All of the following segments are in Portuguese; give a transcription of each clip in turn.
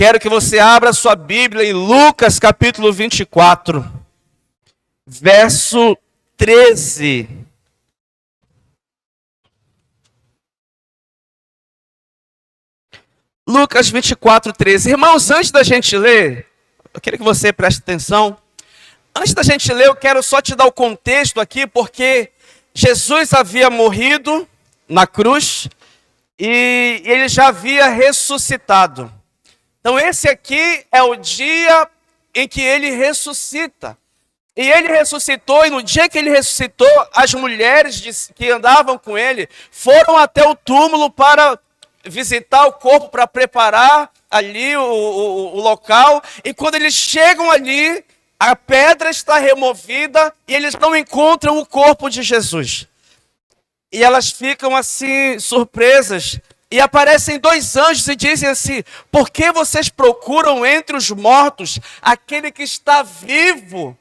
Quero que você abra sua Bíblia em Lucas capítulo 24, verso 13. Lucas 24, 13. Irmãos, antes da gente ler, eu quero que você preste atenção. Antes da gente ler, eu quero só te dar o contexto aqui, porque Jesus havia morrido na cruz e ele já havia ressuscitado. Então esse aqui é o dia em que ele ressuscita. E ele ressuscitou, e no dia que ele ressuscitou, as mulheres que andavam com ele foram até o túmulo para visitar o corpo, para preparar ali o local. E quando eles chegam ali, a pedra está removida e eles não encontram o corpo de Jesus. E elas ficam assim, surpresas. E aparecem dois anjos e dizem assim: por que vocês procuram entre os mortos aquele que está vivo?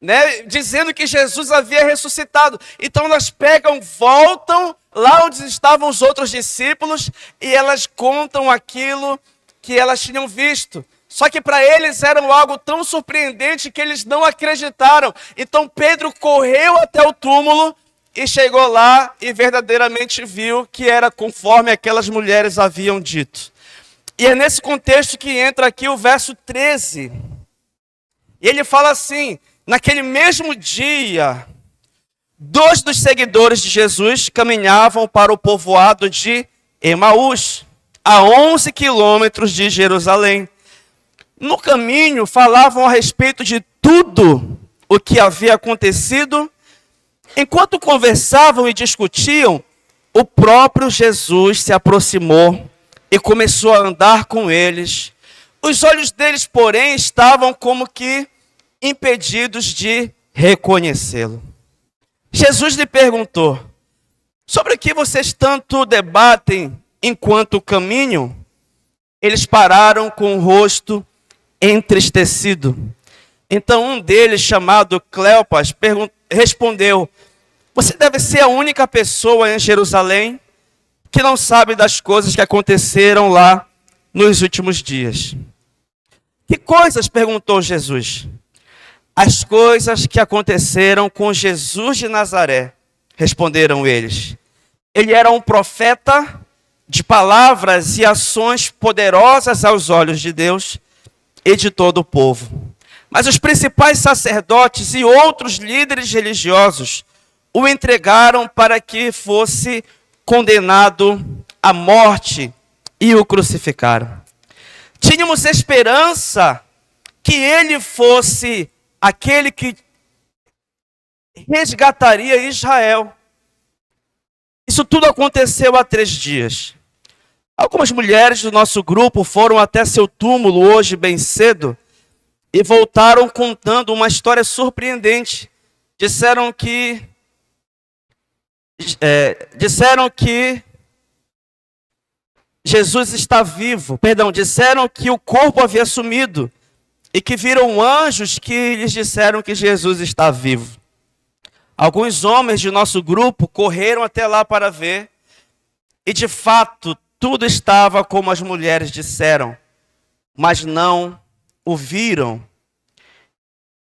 Né? Dizendo que Jesus havia ressuscitado. Então elas pegam, voltam lá onde estavam os outros discípulos e elas contam aquilo que elas tinham visto. Só que para eles era algo tão surpreendente que eles não acreditaram. Então Pedro correu até o túmulo e chegou lá e verdadeiramente viu que era conforme aquelas mulheres haviam dito. E é nesse contexto que entra aqui o verso 13. E ele fala assim: naquele mesmo dia, 2 dos seguidores de Jesus caminhavam para o povoado de Emaús, a 11 quilômetros de Jerusalém. No caminho, falavam a respeito de tudo o que havia acontecido. Enquanto conversavam e discutiam, o próprio Jesus se aproximou e começou a andar com eles. Os olhos deles, porém, estavam como que impedidos de reconhecê-lo. Jesus lhe perguntou: sobre o que vocês tanto debatem enquanto caminham? Eles pararam com o rosto entristecido. Então um deles, chamado Cleopas, respondeu: você deve ser a única pessoa em Jerusalém que não sabe das coisas que aconteceram lá nos últimos dias. Que coisas? Perguntou Jesus. As coisas que aconteceram com Jesus de Nazaré, responderam eles. Ele era um profeta de palavras e ações poderosas aos olhos de Deus e de todo o povo. Mas os principais sacerdotes e outros líderes religiosos o entregaram para que fosse condenado à morte e o crucificaram. Tínhamos esperança que ele fosse aquele que resgataria Israel. Isso tudo aconteceu há 3 dias. Algumas mulheres do nosso grupo foram até seu túmulo hoje bem cedo e voltaram contando uma história surpreendente. Disseram que Jesus está vivo. Disseram que o corpo havia sumido e que viram anjos que lhes disseram que Jesus está vivo. Alguns homens de nosso grupo correram até lá para ver e de fato tudo estava como as mulheres disseram, mas não o viram.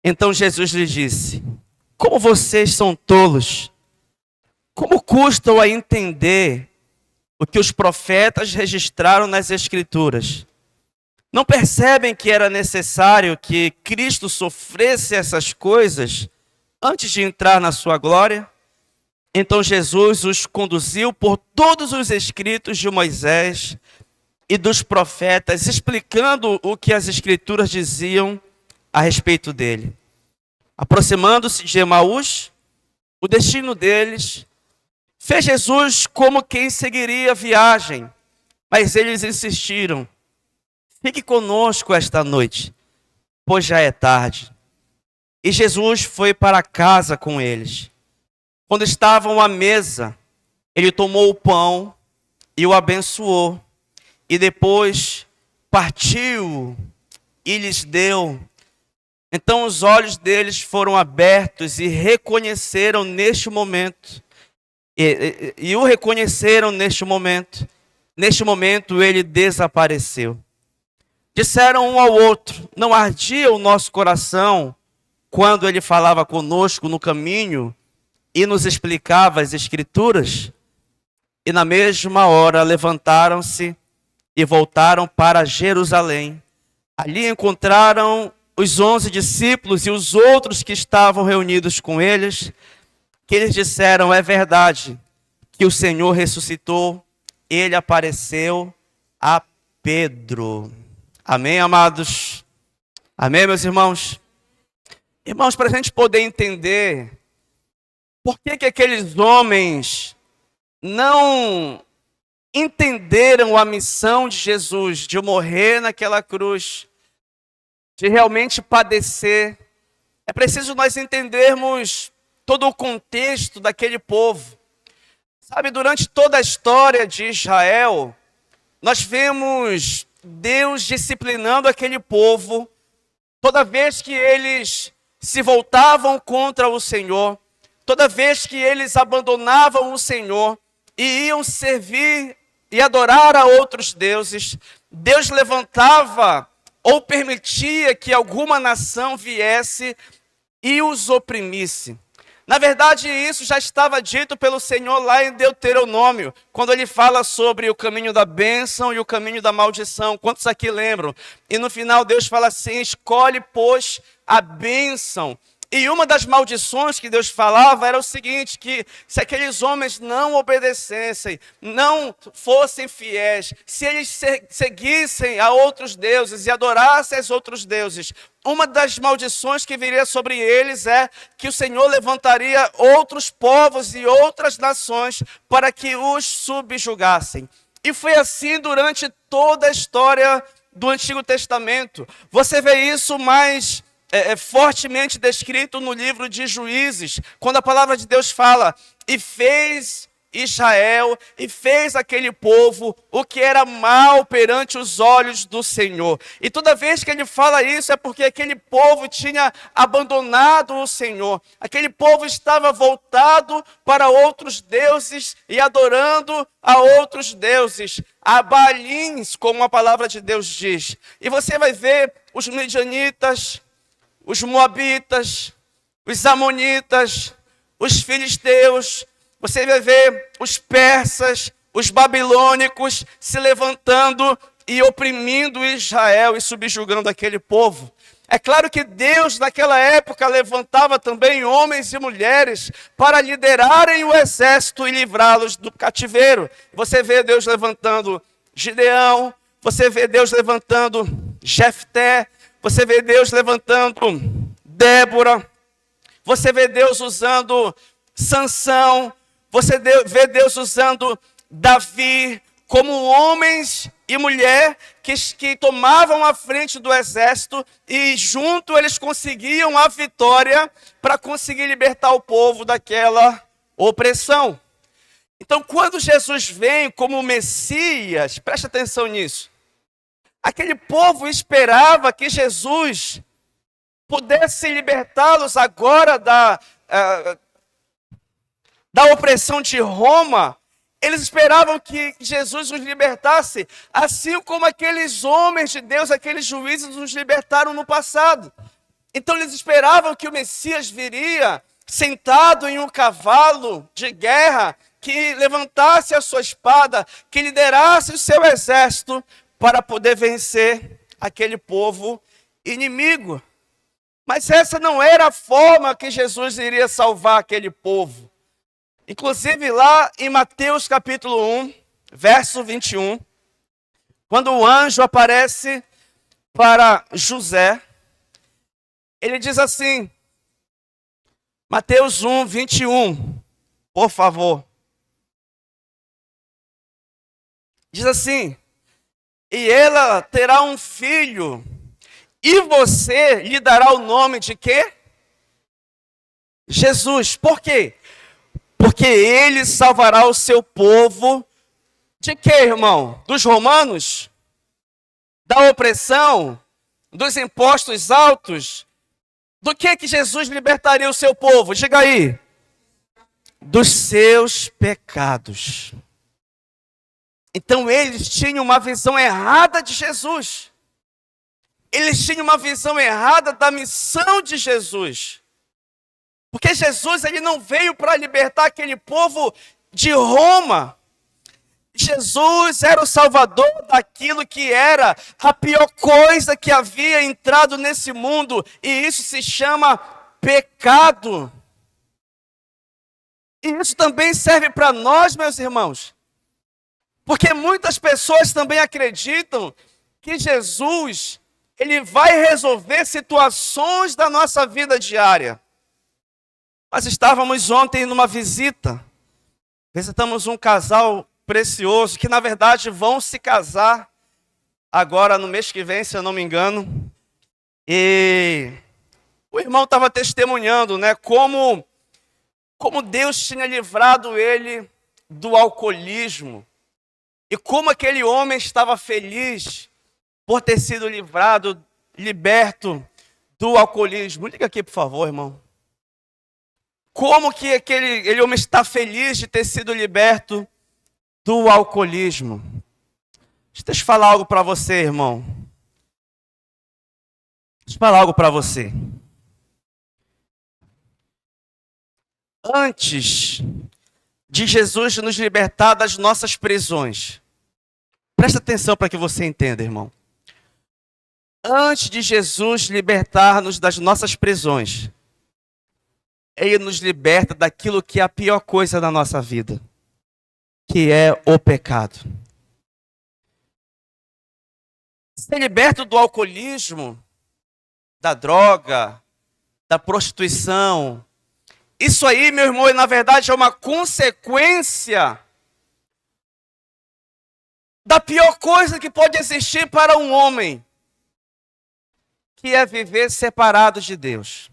Então Jesus lhe disse: como vocês são tolos! Como custam a entender o que os profetas registraram nas Escrituras? Não percebem que era necessário que Cristo sofresse essas coisas antes de entrar na sua glória? Então Jesus os conduziu por todos os escritos de Moisés e dos profetas, explicando o que as Escrituras diziam a respeito dele. Aproximando-se de Emaús, o destino deles, fez Jesus como quem seguiria a viagem, mas eles insistiram: fique conosco esta noite, pois já é tarde. E Jesus foi para casa com eles. Quando estavam à mesa, ele tomou o pão e o abençoou, e depois partiu e lhes deu. Então os olhos deles foram abertos e reconheceram neste momento. E o reconheceram neste momento. Neste momento ele desapareceu. disseram um ao outro: não ardia o nosso coração quando ele falava conosco no caminho e nos explicava as Escrituras? E na mesma hora levantaram-se e voltaram para Jerusalém. Ali encontraram os 11 discípulos e os outros que estavam reunidos com eles, que eles disseram: é verdade que o Senhor ressuscitou, ele apareceu a Pedro. Amém, amados? Amém, meus irmãos? Irmãos, para a gente poder entender por que aqueles homens não entenderam a missão de Jesus, de morrer naquela cruz, de realmente padecer, é preciso nós entendermos todo o contexto daquele povo. Sabe, durante toda a história de Israel, nós vemos Deus disciplinando aquele povo, toda vez que eles se voltavam contra o Senhor, toda vez que eles abandonavam o Senhor e iam servir e adorar a outros deuses, Deus levantava ou permitia que alguma nação viesse e os oprimisse. Na verdade, isso já estava dito pelo Senhor lá em Deuteronômio, quando ele fala sobre o caminho da bênção e o caminho da maldição. Quantos aqui lembram? E no final Deus fala assim: escolhe, pois, a bênção. E uma das maldições que Deus falava era o seguinte, que se aqueles homens não obedecessem, não fossem fiéis, se eles seguissem a outros deuses e adorassem a outros deuses, uma das maldições que viria sobre eles é que o Senhor levantaria outros povos e outras nações para que os subjugassem. E foi assim durante toda a história do Antigo Testamento. Você vê isso mais fortemente descrito no livro de Juízes, quando a palavra de Deus fala: e fez Israel, e fez aquele povo o que era mal perante os olhos do Senhor. E toda vez que ele fala isso é porque aquele povo tinha abandonado o Senhor, aquele povo estava voltado para outros deuses e adorando a outros deuses, a Baalins, como a palavra de Deus diz. E você vai ver os midianitas, os moabitas, os amonitas, os filisteus, você vai ver os persas, os babilônicos se levantando e oprimindo Israel e subjugando aquele povo. É claro que Deus naquela época levantava também homens e mulheres para liderarem o exército e livrá-los do cativeiro. Você vê Deus levantando Gideão, você vê Deus levantando Jefté, você vê Deus levantando Débora, você vê Deus usando Sansão, você vê Deus usando Davi como homens e mulher que tomavam a frente do exército e junto eles conseguiam a vitória para conseguir libertar o povo daquela opressão. Então, quando Jesus vem como Messias, preste atenção nisso, aquele povo esperava que Jesus pudesse libertá-los agora da opressão de Roma. Eles esperavam que Jesus os libertasse, assim como aqueles homens de Deus, aqueles juízes nos libertaram no passado. Então eles esperavam que o Messias viria sentado em um cavalo de guerra, que levantasse a sua espada, que liderasse o seu exército para poder vencer aquele povo inimigo. Mas essa não era a forma que Jesus iria salvar aquele povo. Inclusive lá em Mateus capítulo 1, verso 21, quando o anjo aparece para José, ele diz assim, Mateus 1, 21, por favor. Diz assim: e ela terá um filho, e você lhe dará o nome de quê? Jesus. Por quê? Porque ele salvará o seu povo de quê, irmão? Dos romanos? Da opressão? Dos impostos altos? Do que Jesus libertaria o seu povo? Diga aí. Dos seus pecados. Então eles tinham uma visão errada de Jesus. Eles tinham uma visão errada da missão de Jesus. Porque Jesus ele não veio para libertar aquele povo de Roma. Jesus era o salvador daquilo que era a pior coisa que havia entrado nesse mundo. E isso se chama pecado. E isso também serve para nós, meus irmãos. Porque muitas pessoas também acreditam que Jesus, ele vai resolver situações da nossa vida diária. Nós estávamos ontem numa visita. Visitamos um casal precioso, que na verdade vão se casar agora no mês que vem, se eu não me engano. E o irmão estava testemunhando, né, como Deus tinha livrado ele do alcoolismo. E como aquele homem estava feliz por ter sido liberto do alcoolismo. Liga aqui, por favor, irmão. Como que aquele homem está feliz de ter sido liberto do alcoolismo. Deixa eu falar algo para você, irmão. Deixa eu falar algo para você. Antes de Jesus nos libertar das nossas prisões, presta atenção para que você entenda, irmão. Antes de Jesus libertar-nos das nossas prisões, Ele nos liberta daquilo que é a pior coisa da nossa vida, que é o pecado. Ser liberto do alcoolismo, da droga, da prostituição, isso aí, meu irmão, na verdade é uma consequência da pior coisa que pode existir para um homem, que é viver separado de Deus.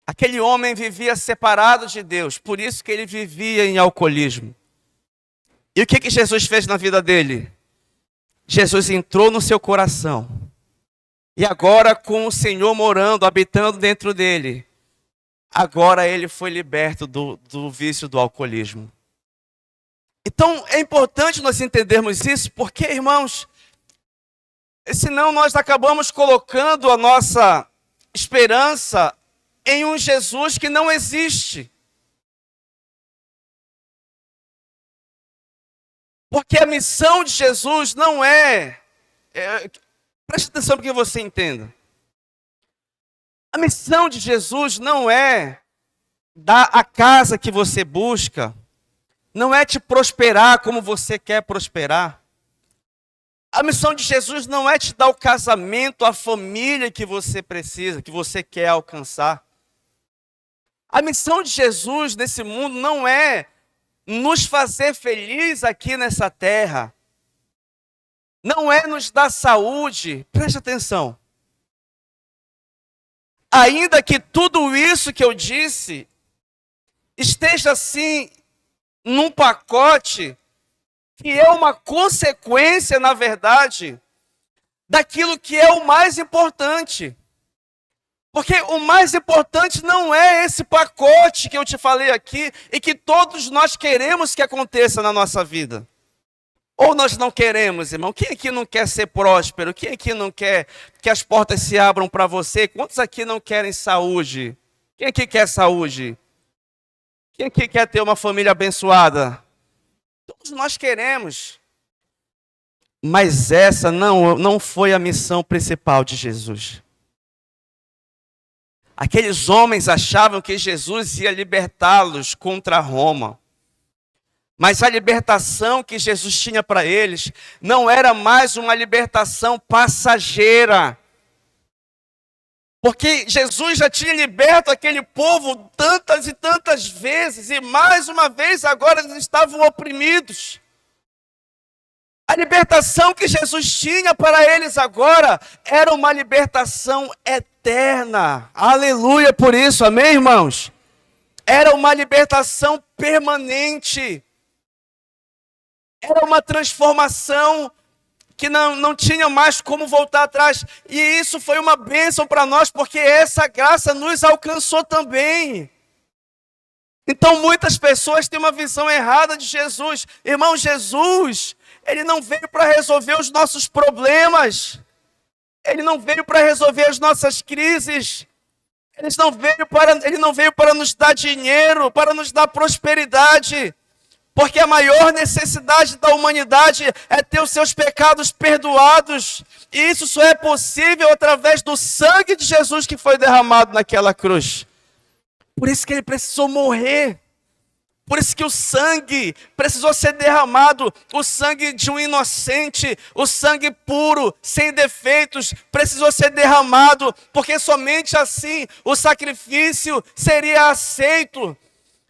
Aquele homem vivia separado de Deus, por isso que ele vivia em alcoolismo. E o que Jesus fez na vida dele? Jesus entrou no seu coração. E agora, com o Senhor morando, habitando dentro dele, agora ele foi liberto do vício do alcoolismo. Então, é importante nós entendermos isso, porque, irmãos, senão nós acabamos colocando a nossa esperança em um Jesus que não existe. Porque a missão de Jesus não preste atenção para que você entenda. A missão de Jesus não é dar a casa que você busca, não é te prosperar como você quer prosperar. A missão de Jesus não é te dar o casamento, a família que você precisa, que você quer alcançar. A missão de Jesus nesse mundo não é nos fazer felizes aqui nessa terra. Não é nos dar saúde. Preste atenção. Ainda que tudo isso que eu disse esteja assim num pacote que é uma consequência, na verdade, daquilo que é o mais importante. Porque o mais importante não é esse pacote que eu te falei aqui e que todos nós queremos que aconteça na nossa vida. Ou nós não queremos, irmão? Quem aqui não quer ser próspero? Quem aqui não quer que as portas se abram para você? Quantos aqui não querem saúde? Quem aqui quer saúde? Quem aqui quer ter uma família abençoada? Todos nós queremos. Mas essa não foi a missão principal de Jesus. Aqueles homens achavam que Jesus ia libertá-los contra Roma. Mas a libertação que Jesus tinha para eles não era mais uma libertação passageira. Porque Jesus já tinha liberto aquele povo tantas e tantas vezes, e mais uma vez agora eles estavam oprimidos. A libertação que Jesus tinha para eles agora era uma libertação eterna. Aleluia por isso, amém, irmãos? Era uma libertação permanente. Era uma transformação que não tinha mais como voltar atrás. E isso foi uma bênção para nós, porque essa graça nos alcançou também. Então muitas pessoas têm uma visão errada de Jesus. Irmão, Jesus, ele não veio para resolver os nossos problemas. Ele não veio para resolver as nossas crises. Ele não veio para nos dar dinheiro, para nos dar prosperidade. Porque a maior necessidade da humanidade é ter os seus pecados perdoados. E isso só é possível através do sangue de Jesus que foi derramado naquela cruz. Por isso que ele precisou morrer. Por isso que o sangue precisou ser derramado. O sangue de um inocente, o sangue puro, sem defeitos, precisou ser derramado. Porque somente assim o sacrifício seria aceito.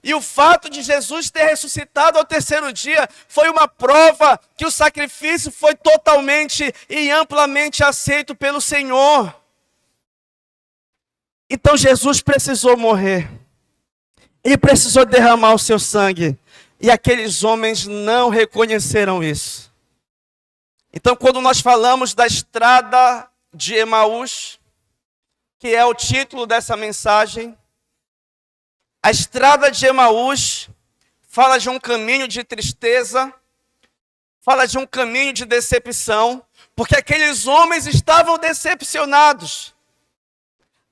E o fato de Jesus ter ressuscitado ao terceiro dia foi uma prova que o sacrifício foi totalmente e amplamente aceito pelo Senhor. Então Jesus precisou morrer. Ele precisou derramar o seu sangue. E aqueles homens não reconheceram isso. Então, quando nós falamos da estrada de Emaús, que é o título dessa mensagem, a estrada de Emaús fala de um caminho de tristeza, fala de um caminho de decepção, porque aqueles homens estavam decepcionados.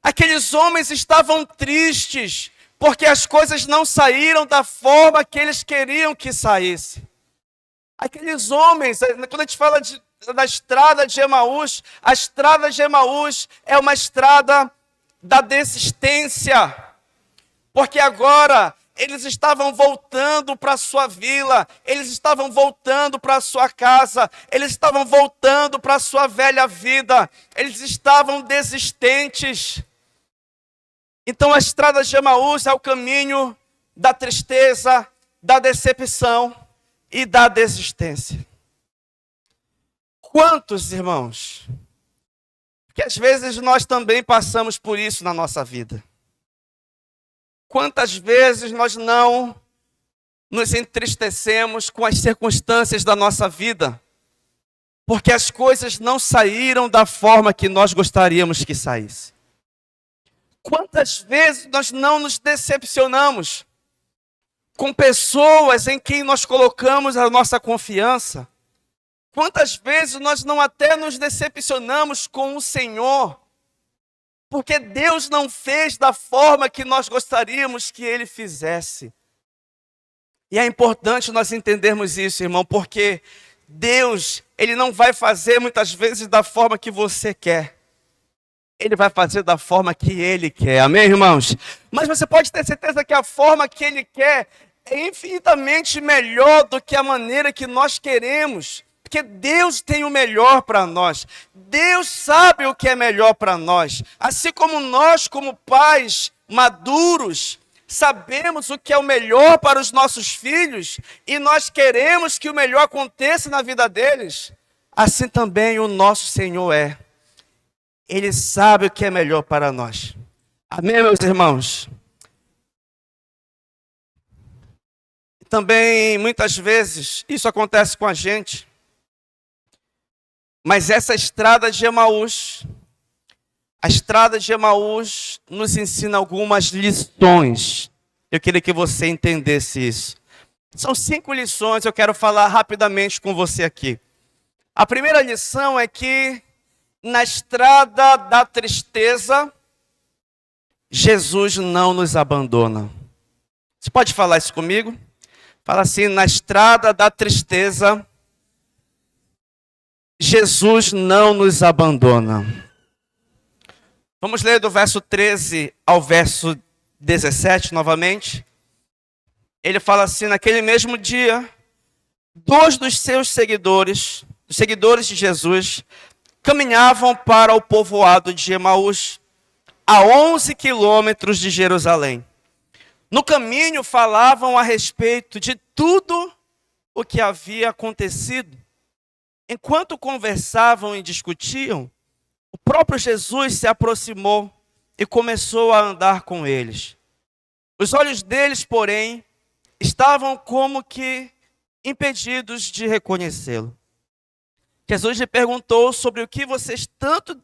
Aqueles homens estavam tristes, porque as coisas não saíram da forma que eles queriam que saísse. Aqueles homens, quando a gente fala da estrada de Emaús, a estrada de Emaús é uma estrada da desistência. Porque agora eles estavam voltando para a sua vila, eles estavam voltando para a sua casa, eles estavam voltando para a sua velha vida, eles estavam desistentes. Então a estrada de Emaús é o caminho da tristeza, da decepção e da desistência. Quantos, irmãos? Porque às vezes nós também passamos por isso na nossa vida. Quantas vezes nós não nos entristecemos com as circunstâncias da nossa vida, porque as coisas não saíram da forma que nós gostaríamos que saísse. Quantas vezes nós não nos decepcionamos com pessoas em quem nós colocamos a nossa confiança? Quantas vezes nós não até nos decepcionamos com o Senhor, porque Deus não fez da forma que nós gostaríamos que Ele fizesse. E é importante nós entendermos isso, irmão, porque Deus, Ele não vai fazer muitas vezes da forma que você quer. Ele vai fazer da forma que Ele quer. Amém, irmãos? Mas você pode ter certeza que a forma que Ele quer é infinitamente melhor do que a maneira que nós queremos. Porque Deus tem o melhor para nós. Deus sabe o que é melhor para nós. Assim como nós, como pais maduros, sabemos o que é o melhor para os nossos filhos e nós queremos que o melhor aconteça na vida deles, assim também o nosso Senhor é. Ele sabe o que é melhor para nós. Amém, meus irmãos? Também, muitas vezes, isso acontece com a gente. Mas essa estrada de Emaús, a estrada de Emaús nos ensina algumas lições. Eu queria que você entendesse isso. São 5 lições, eu quero falar rapidamente com você aqui. A primeira lição é que na estrada da tristeza, Jesus não nos abandona. Você pode falar isso comigo? Fala assim, na estrada da tristeza, Jesus não nos abandona. Vamos ler do verso 13 ao verso 17 novamente. Ele fala assim, naquele mesmo dia, 2 dos seus seguidores, os seguidores de Jesus, caminhavam para o povoado de Emaús, a 11 quilômetros de Jerusalém. No caminho falavam a respeito de tudo o que havia acontecido. Enquanto conversavam e discutiam, o próprio Jesus se aproximou e começou a andar com eles. Os olhos deles, porém, estavam como que impedidos de reconhecê-lo. Jesus lhe perguntou sobre o que vocês tanto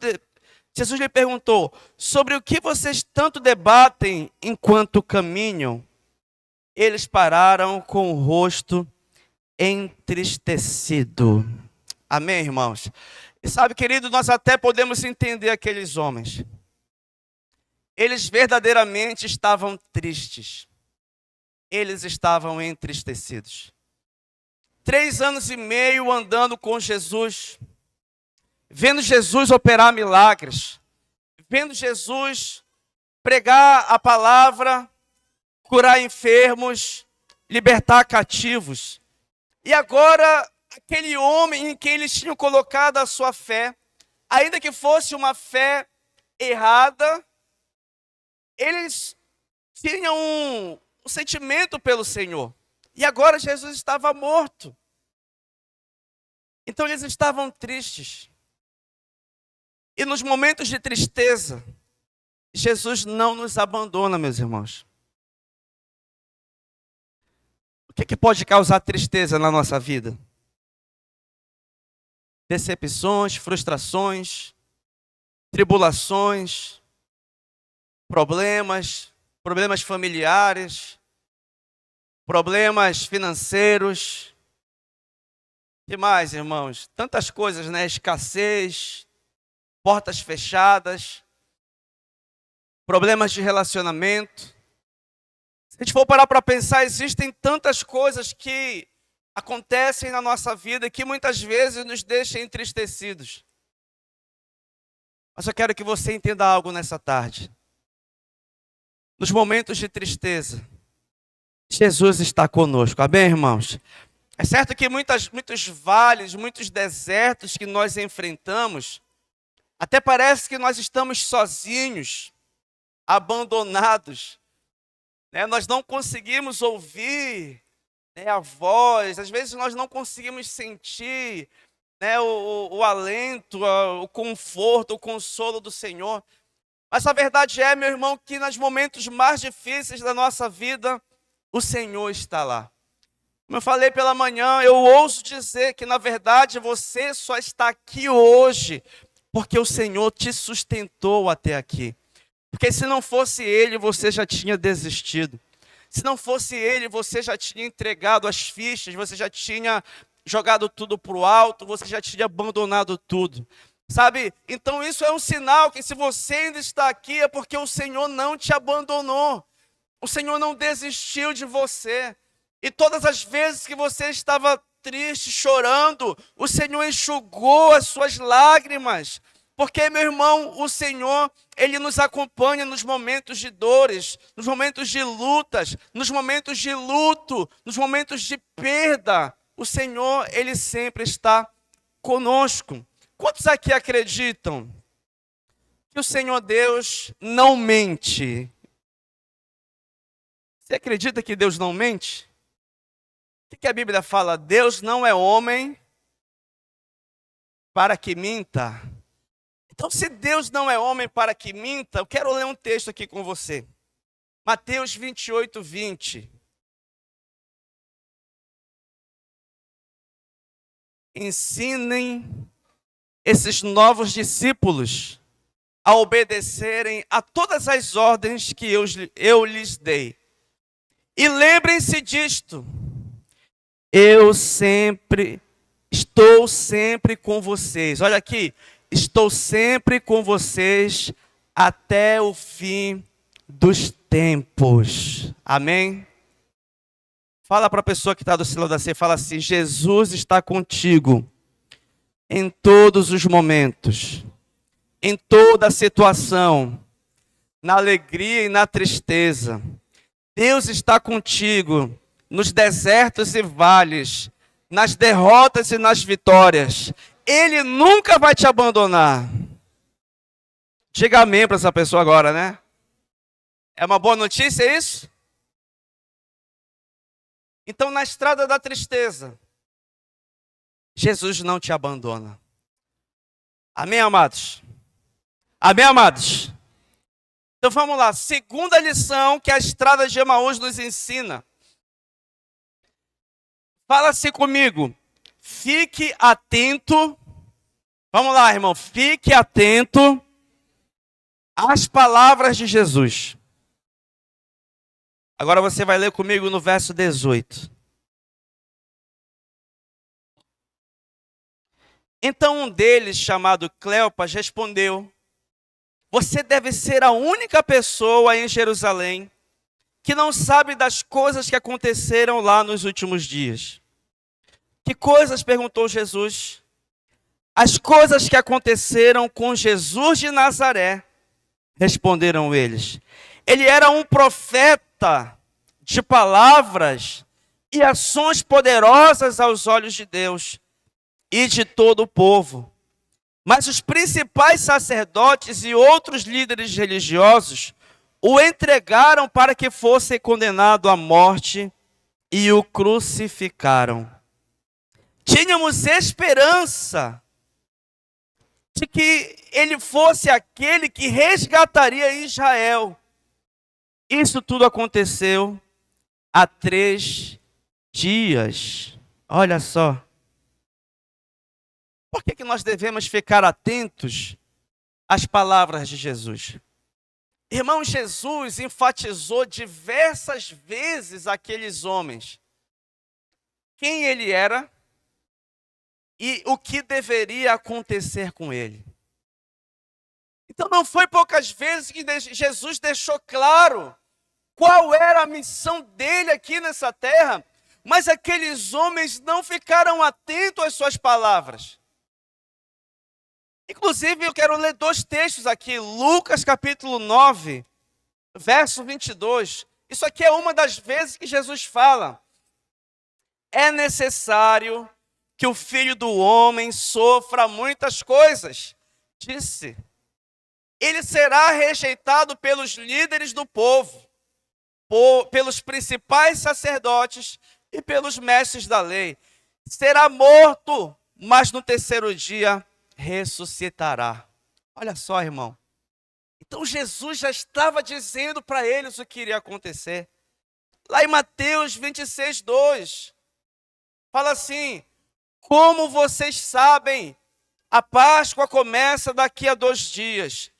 debatem enquanto caminham. eles pararam com o rosto entristecido. Amém, irmãos? E sabe, querido, nós até podemos entender aqueles homens. Eles verdadeiramente estavam tristes. Eles estavam entristecidos. 3 anos e meio andando com Jesus, vendo Jesus operar milagres, vendo Jesus pregar a palavra, curar enfermos, libertar cativos. E agora, aquele homem em quem eles tinham colocado a sua fé, ainda que fosse uma fé errada, eles tinham um sentimento pelo Senhor. E agora Jesus estava morto. Então eles estavam tristes. E nos momentos de tristeza, Jesus não nos abandona, meus irmãos. O que pode causar tristeza na nossa vida? Decepções, frustrações, tribulações, problemas familiares, problemas financeiros. O que mais, irmãos? Tantas coisas, né? Escassez, portas fechadas, problemas de relacionamento. Se a gente for parar para pensar, existem tantas coisas que acontecem na nossa vida que muitas vezes nos deixam entristecidos. Mas eu quero que você entenda algo nessa tarde. Nos momentos de tristeza, Jesus está conosco. Amém, irmãos? É certo que muitos vales, muitos desertos que nós enfrentamos, até parece que nós estamos sozinhos, abandonados. Né? Nós não conseguimos ouvir, né, a voz, às vezes nós não conseguimos sentir, né, o alento, o conforto, o consolo do Senhor. Mas a verdade é, meu irmão, que nos momentos mais difíceis da nossa vida, o Senhor está lá. Como eu falei pela manhã, eu ouso dizer que, na verdade, você só está aqui hoje porque o Senhor te sustentou até aqui. Porque se não fosse Ele, você já tinha desistido. Se não fosse Ele, você já tinha entregado as fichas, você já tinha jogado tudo para o alto, você já tinha abandonado tudo. Sabe? Então isso é um sinal que se você ainda está aqui é porque o Senhor não te abandonou. O Senhor não desistiu de você. E todas as vezes que você estava triste, chorando, o Senhor enxugou as suas lágrimas. Porque, meu irmão, o Senhor, Ele nos acompanha nos momentos de dores, nos momentos de lutas, nos momentos de luto, nos momentos de perda. O Senhor, Ele sempre está conosco. Quantos aqui acreditam que o Senhor Deus não mente? Você acredita que Deus não mente? O que a Bíblia fala? Deus não é homem para que minta. Então, se Deus não é homem para que minta, eu quero ler um texto aqui com você. Mateus 28, 20. Ensinem esses novos discípulos a obedecerem a todas as ordens que eu lhes dei. E lembrem-se disto, estou sempre com vocês. Olha aqui, estou sempre com vocês até o fim dos tempos. Amém? Fala para a pessoa que está do seu lado assim, fala assim, Jesus está contigo em todos os momentos, em toda situação, na alegria e na tristeza. Deus está contigo nos desertos e vales, nas derrotas e nas vitórias. Ele nunca vai te abandonar. Diga amém para essa pessoa agora, né? É uma boa notícia isso? Então, na estrada da tristeza, Jesus não te abandona. Amém, amados? Amém, amados? Então vamos lá, segunda lição que a estrada de Emaús nos ensina. Fala-se comigo, fique atento. Vamos lá, irmão, fique atento às palavras de Jesus. Agora você vai ler comigo no verso 18. Então um deles, chamado Cleopas, respondeu: você deve ser a única pessoa em Jerusalém que não sabe das coisas que aconteceram lá nos últimos dias. Que coisas? Perguntou Jesus. As coisas que aconteceram com Jesus de Nazaré, responderam eles. Ele era um profeta de palavras e ações poderosas aos olhos de Deus e de todo o povo. Mas os principais sacerdotes e outros líderes religiosos o entregaram para que fosse condenado à morte e o crucificaram. Tínhamos esperança de que ele fosse aquele que resgataria Israel. Isso tudo aconteceu há 3 dias. Olha só. Por que nós devemos ficar atentos às palavras de Jesus? Irmão, Jesus enfatizou diversas vezes aqueles homens, quem ele era e o que deveria acontecer com ele. Então não foi poucas vezes que Jesus deixou claro qual era a missão dele aqui nessa terra, mas aqueles homens não ficaram atentos às suas palavras. Inclusive, eu quero ler 2 textos aqui. Lucas capítulo 9, verso 22. Isso aqui é uma das vezes que Jesus fala: é necessário que o Filho do Homem sofra muitas coisas. Disse: ele será rejeitado pelos líderes do povo, pelos principais sacerdotes e pelos mestres da lei. Será morto, mas no 3º dia ressuscitará. Olha só, irmão. Então Jesus já estava dizendo para eles o que iria acontecer. Lá em Mateus 26, 2, fala assim: como vocês sabem, a Páscoa começa daqui a 2 dias.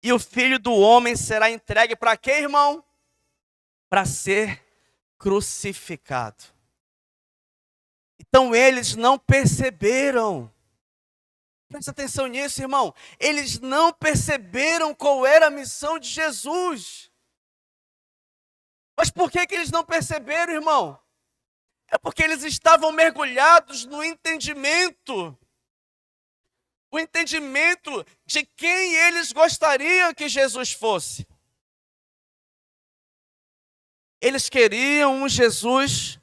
E o Filho do Homem será entregue para quê, irmão? Para ser crucificado. Então eles não perceberam. Presta atenção nisso, irmão. Eles não perceberam qual era a missão de Jesus. Mas por que eles não perceberam, irmão? É porque eles estavam mergulhados no entendimento. O entendimento de quem eles gostariam que Jesus fosse. Eles queriam um Jesus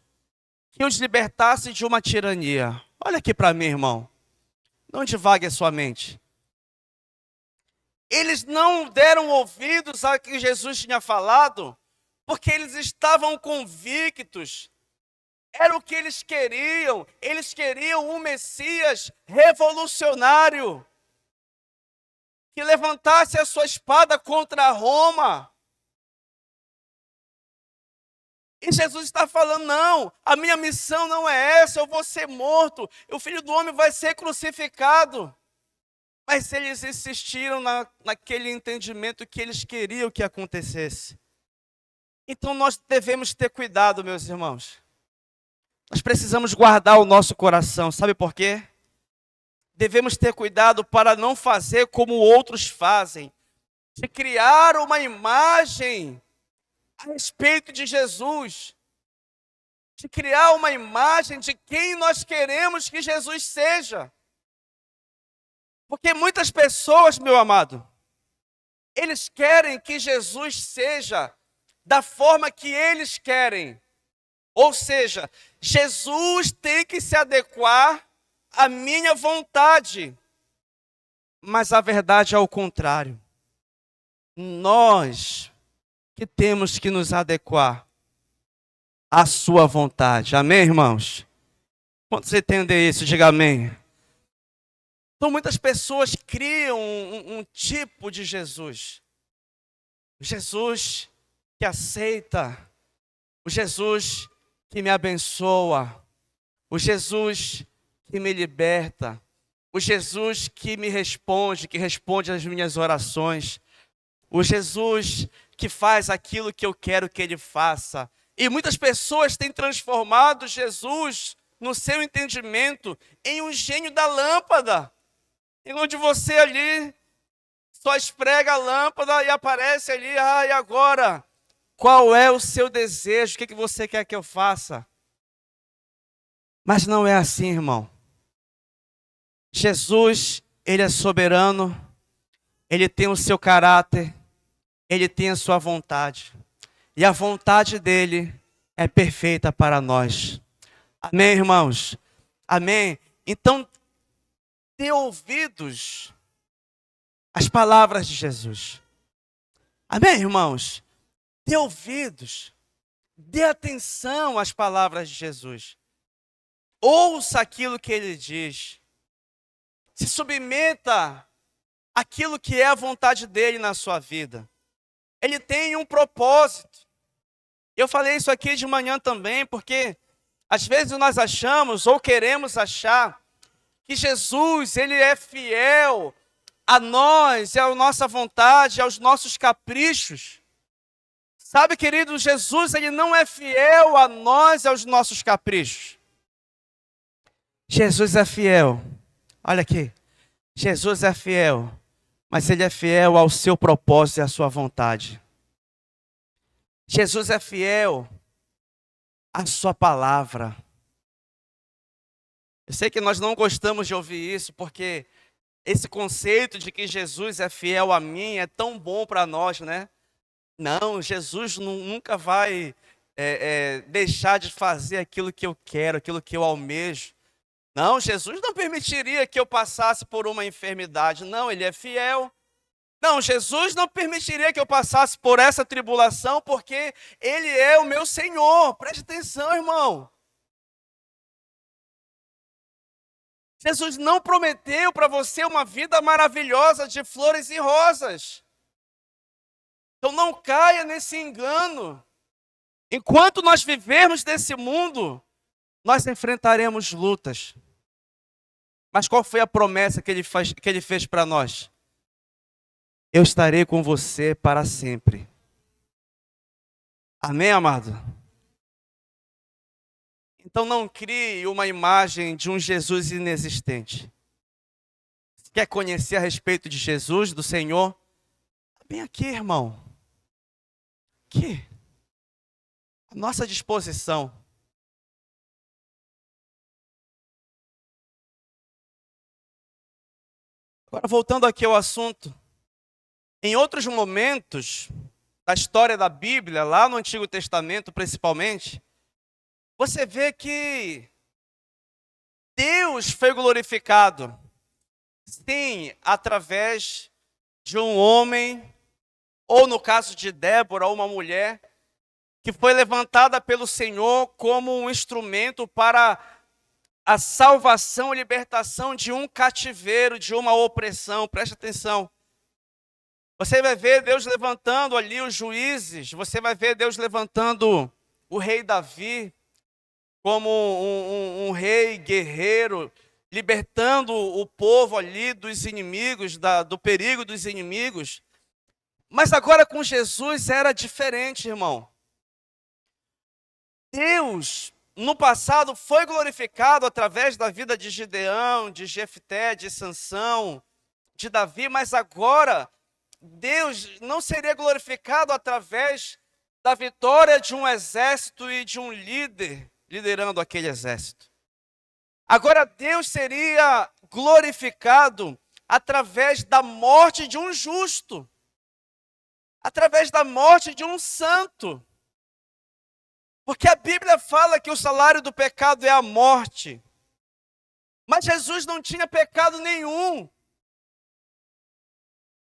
que os libertasse de uma tirania. Olha aqui para mim, irmão. Não divague a sua mente. Eles não deram ouvidos ao que Jesus tinha falado, porque eles estavam convictos. Era o que eles queriam. Eles queriam um Messias revolucionário, que levantasse a sua espada contra Roma. E Jesus está falando: não, a minha missão não é essa, eu vou ser morto, o Filho do Homem vai ser crucificado. Mas eles insistiram naquele entendimento que eles queriam que acontecesse. Então nós devemos ter cuidado, meus irmãos. Nós precisamos guardar o nosso coração, sabe por quê? Devemos ter cuidado para não fazer como outros fazem, de criar uma imagem a respeito de Jesus, de criar uma imagem de quem nós queremos que Jesus seja. Porque muitas pessoas, meu amado, eles querem que Jesus seja da forma que eles querem. Ou seja, Jesus tem que se adequar à minha vontade. Mas a verdade é o contrário. Nós que temos que nos adequar à sua vontade. Amém, irmãos? Quando você entender isso, diga amém. Então muitas pessoas criam um tipo de Jesus. Jesus que aceita, o Jesus que me abençoa, o Jesus que me liberta, o Jesus que me responde, que responde às minhas orações, o Jesus que faz aquilo que eu quero que ele faça. E muitas pessoas têm transformado Jesus, no seu entendimento, em um gênio da lâmpada, em onde você ali só esprega a lâmpada e aparece ali, e agora? Qual é o seu desejo? O que você quer que eu faça? Mas não é assim, irmão. Jesus, ele é soberano, ele tem o seu caráter, ele tem a sua vontade. E a vontade dele é perfeita para nós. Amém, irmãos? Amém? Então, dê ouvidos às palavras de Jesus. Amém, irmãos? Dê ouvidos. Dê atenção às palavras de Jesus. Ouça aquilo que ele diz. Se submeta àquilo que é a vontade dele na sua vida. Ele tem um propósito. Eu falei isso aqui de manhã também, porque às vezes nós achamos ou queremos achar que Jesus, ele é fiel a nós, à nossa vontade, aos nossos caprichos. Sabe, querido, Jesus, ele não é fiel a nós, aos nossos caprichos. Jesus é fiel. Olha aqui. Jesus é fiel, mas ele é fiel ao seu propósito e à sua vontade. Jesus é fiel à sua palavra. Eu sei que nós não gostamos de ouvir isso, porque esse conceito de que Jesus é fiel a mim é tão bom para nós, né? Não, Jesus nunca vai deixar de fazer aquilo que eu quero, aquilo que eu almejo. Não, Jesus não permitiria que eu passasse por uma enfermidade. Não, ele é fiel. Não, Jesus não permitiria que eu passasse por essa tribulação, porque ele é o meu Senhor. Preste atenção, irmão. Jesus não prometeu para você uma vida maravilhosa de flores e rosas. Então não caia nesse engano. Enquanto nós vivermos nesse mundo, nós enfrentaremos lutas. Mas qual foi a promessa que ele fez para nós? Eu estarei com você para sempre. Amém, amado? Então não crie uma imagem de um Jesus inexistente. Se quer conhecer a respeito de Jesus, do Senhor, vem aqui, irmão. Aqui. À nossa disposição. Agora, voltando aqui ao assunto. Em outros momentos da história da Bíblia, lá no Antigo Testamento principalmente, você vê que Deus foi glorificado, sim, através de um homem, ou no caso de Débora, uma mulher, que foi levantada pelo Senhor como um instrumento para a salvação e libertação de um cativeiro, de uma opressão. Preste atenção. Você vai ver Deus levantando ali os juízes, você vai ver Deus levantando o rei Davi como um rei guerreiro, libertando o povo ali dos inimigos, do perigo dos inimigos. Mas agora com Jesus era diferente, irmão. Deus, no passado, foi glorificado através da vida de Gideão, de Jefté, de Sansão, de Davi, mas agora Deus não seria glorificado através da vitória de um exército e de um líder liderando aquele exército. Agora Deus seria glorificado através da morte de um justo, através da morte de um santo. Porque a Bíblia fala que o salário do pecado é a morte. Mas Jesus não tinha pecado nenhum.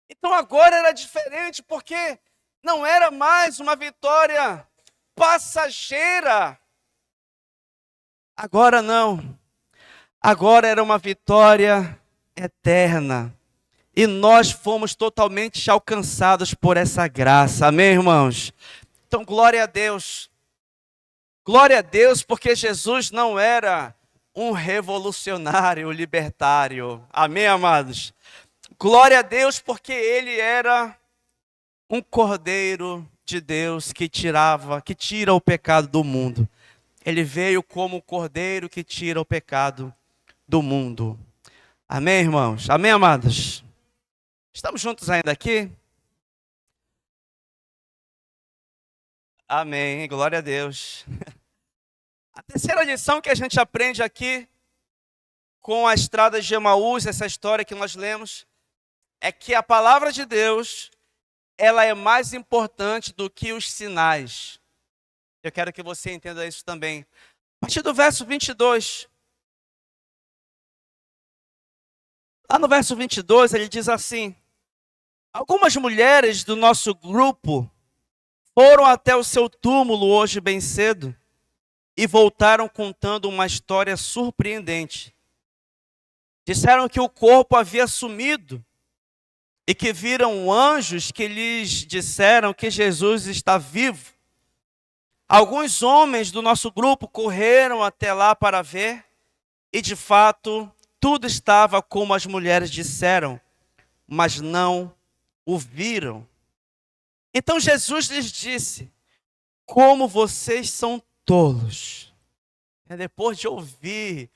Então agora era diferente, porque não era mais uma vitória passageira. Agora não. Agora era uma vitória eterna. E nós fomos totalmente alcançados por essa graça. Amém, irmãos? Então, glória a Deus. Glória a Deus, porque Jesus não era um revolucionário libertário. Amém, amados? Glória a Deus, porque ele era um cordeiro de Deus que tira o pecado do mundo. Ele veio como o cordeiro que tira o pecado do mundo. Amém, irmãos? Amém, amados? Estamos juntos ainda aqui? Amém, glória a Deus. A terceira lição que a gente aprende aqui com a estrada de Emaús, essa história que nós lemos, é que a palavra de Deus, ela é mais importante do que os sinais. Eu quero que você entenda isso também. A partir do verso 22. Lá no verso 22, ele diz assim: algumas mulheres do nosso grupo foram até o seu túmulo hoje bem cedo e voltaram contando uma história surpreendente. Disseram que o corpo havia sumido e que viram anjos que lhes disseram que Jesus está vivo. Alguns homens do nosso grupo correram até lá para ver e, de fato, tudo estava como as mulheres disseram, mas não o viram. Então Jesus lhes disse: como vocês são tolos. Depois de ouvir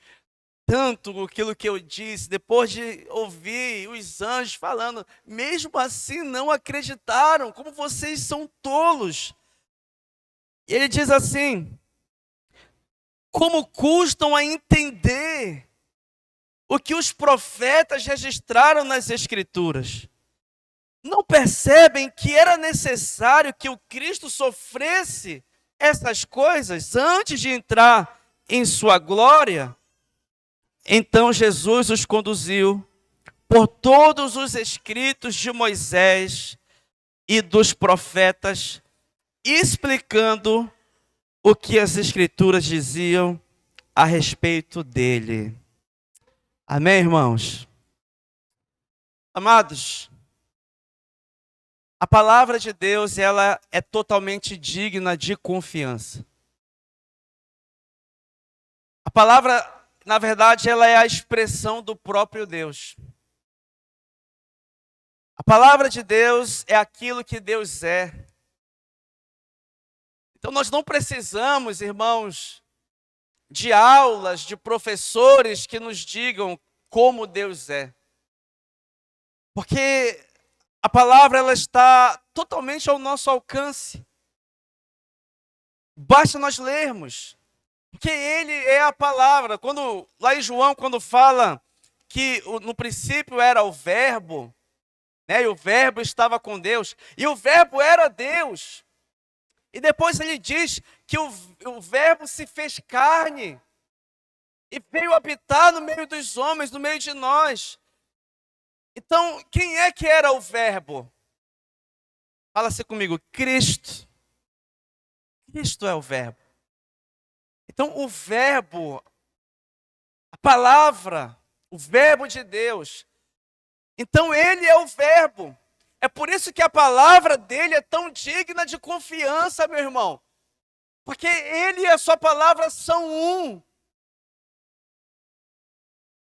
tanto aquilo que eu disse, depois de ouvir os anjos falando, mesmo assim não acreditaram, como vocês são tolos. E ele diz assim: como custam a entender o que os profetas registraram nas Escrituras? Não percebem que era necessário que o Cristo sofresse essas coisas antes de entrar em sua glória? Então Jesus os conduziu por todos os escritos de Moisés e dos profetas, explicando o que as Escrituras diziam a respeito dele. Amém, irmãos? Amados, a palavra de Deus, ela é totalmente digna de confiança. A palavra, na verdade, ela é a expressão do próprio Deus. A palavra de Deus é aquilo que Deus é. Então nós não precisamos, irmãos, de aulas, de professores que nos digam como Deus é. Porque a palavra, ela está totalmente ao nosso alcance. Basta nós lermos, porque Ele é a palavra. Lá em João, quando fala que no princípio era o Verbo, né, e o Verbo estava com Deus, e o Verbo era Deus. E depois ele diz que o Verbo se fez carne e veio habitar no meio dos homens, no meio de nós. Então, quem é que era o Verbo? Fala-se comigo: Cristo. Cristo é o Verbo. Então, o Verbo, a palavra, o Verbo de Deus. Então, Ele é o Verbo. É por isso que a palavra dele é tão digna de confiança, meu irmão. Porque Ele e a sua palavra são um.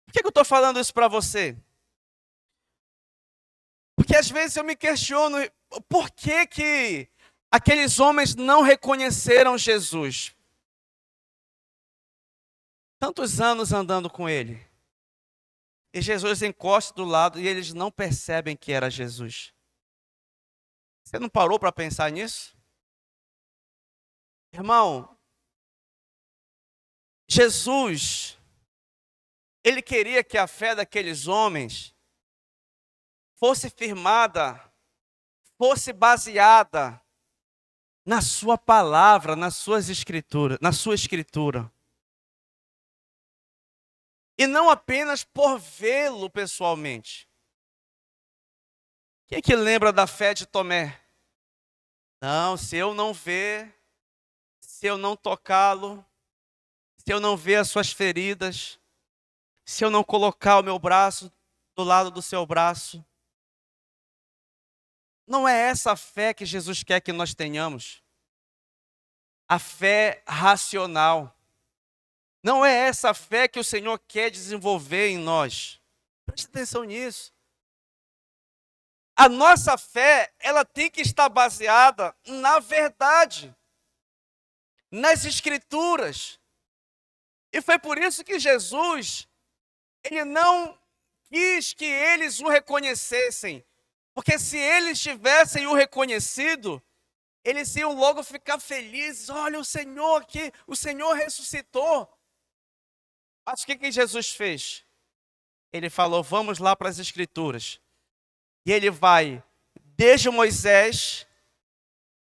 Por que eu estou falando isso para você? Porque às vezes eu me questiono, por que aqueles homens não reconheceram Jesus? Tantos anos andando com ele. E Jesus encosta do lado e eles não percebem que era Jesus. Você não parou para pensar nisso? Irmão, Jesus, ele queria que a fé daqueles homens fosse firmada, fosse baseada na sua palavra, nas suas escrituras, na sua escritura. E não apenas por vê-lo pessoalmente. Quem é que lembra da fé de Tomé? Não, se eu não ver, se eu não tocá-lo, se eu não ver as suas feridas, se eu não colocar o meu braço do lado do seu braço. Não é essa a fé que Jesus quer que nós tenhamos. A fé racional. Não é essa a fé que o Senhor quer desenvolver em nós. Preste atenção nisso. A nossa fé, ela tem que estar baseada na verdade, nas Escrituras. E foi por isso que Jesus, ele não quis que eles o reconhecessem. Porque se eles tivessem o reconhecido, eles iam logo ficar felizes. Olha o Senhor aqui, o Senhor ressuscitou. Mas o que Jesus fez? Ele falou, vamos lá para as Escrituras. E ele vai desde Moisés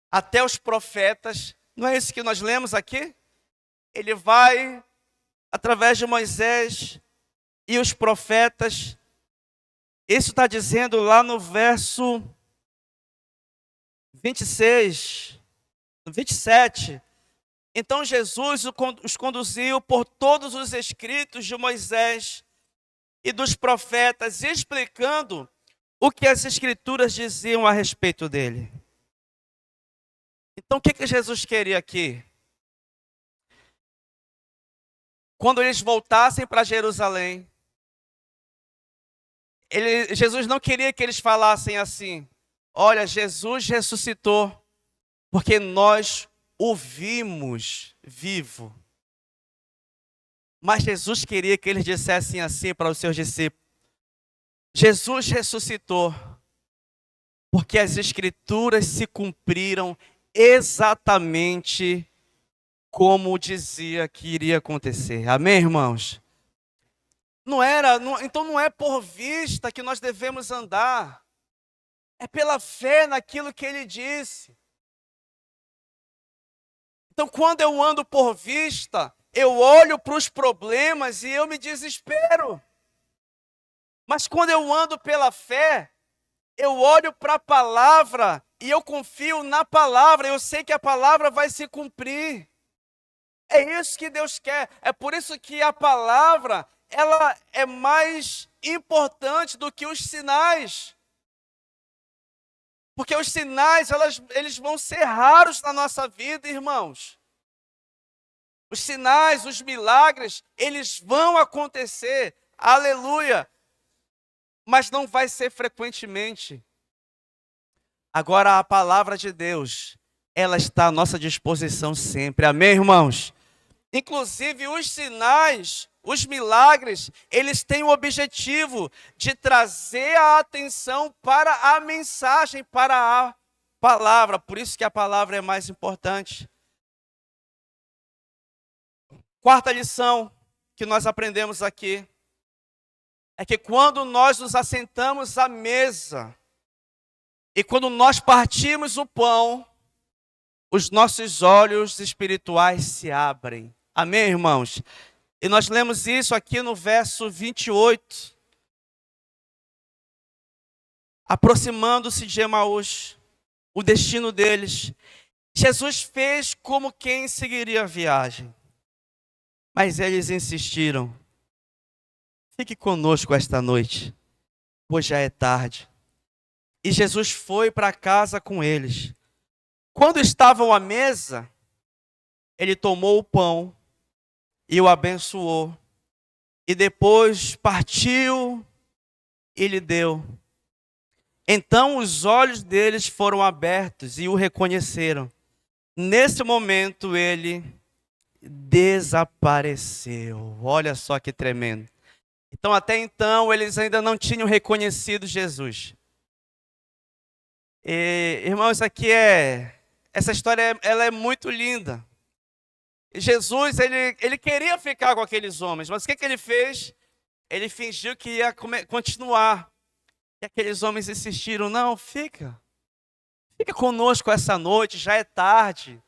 até os profetas. Não é isso que nós lemos aqui? Ele vai através de Moisés e os profetas. Isso está dizendo lá no verso 26, 27. Então Jesus os conduziu por todos os escritos de Moisés e dos profetas, explicando o que as Escrituras diziam a respeito dele. Então o que Jesus queria aqui? Quando eles voltassem para Jerusalém, Jesus não queria que eles falassem assim, olha, Jesus ressuscitou, porque nós o vimos vivo. Mas Jesus queria que eles dissessem assim para os seus discípulos, Jesus ressuscitou, porque as Escrituras se cumpriram exatamente como dizia que iria acontecer. Amém, irmãos? Então não é por vista que nós devemos andar, é pela fé naquilo que ele disse. Então quando eu ando por vista, eu olho para os problemas e eu me desespero. Mas quando eu ando pela fé, eu olho para a palavra e eu confio na palavra, eu sei que a palavra vai se cumprir. É isso que Deus quer. É por isso que a palavra, ela é mais importante do que os sinais. Porque os sinais, eles vão ser raros na nossa vida, irmãos. Os sinais, os milagres, eles vão acontecer. Aleluia. Mas não vai ser frequentemente. Agora a palavra de Deus, ela está à nossa disposição sempre. Amém, irmãos? Inclusive os sinais, os milagres, eles têm o objetivo de trazer a atenção para a mensagem, para a palavra. Por isso que a palavra é mais importante. Quarta lição que nós aprendemos aqui é que quando nós nos assentamos à mesa e quando nós partimos o pão, os nossos olhos espirituais se abrem. Amém, irmãos? E nós lemos isso aqui no verso 28. Aproximando-se de Emaús, o destino deles, Jesus fez como quem seguiria a viagem. Mas eles insistiram, fique conosco esta noite, pois já é tarde. E Jesus foi para casa com eles. Quando estavam à mesa, ele tomou o pão e o abençoou. E depois partiu e lhe deu. Então os olhos deles foram abertos e o reconheceram. Nesse momento ele desapareceu. Olha só que tremendo. Então até então eles ainda não tinham reconhecido Jesus. E, irmãos, essa história ela é muito linda. Jesus, ele queria ficar com aqueles homens, mas o que ele fez? Ele fingiu que ia continuar. E aqueles homens insistiram, não, fica conosco essa noite, já é tarde.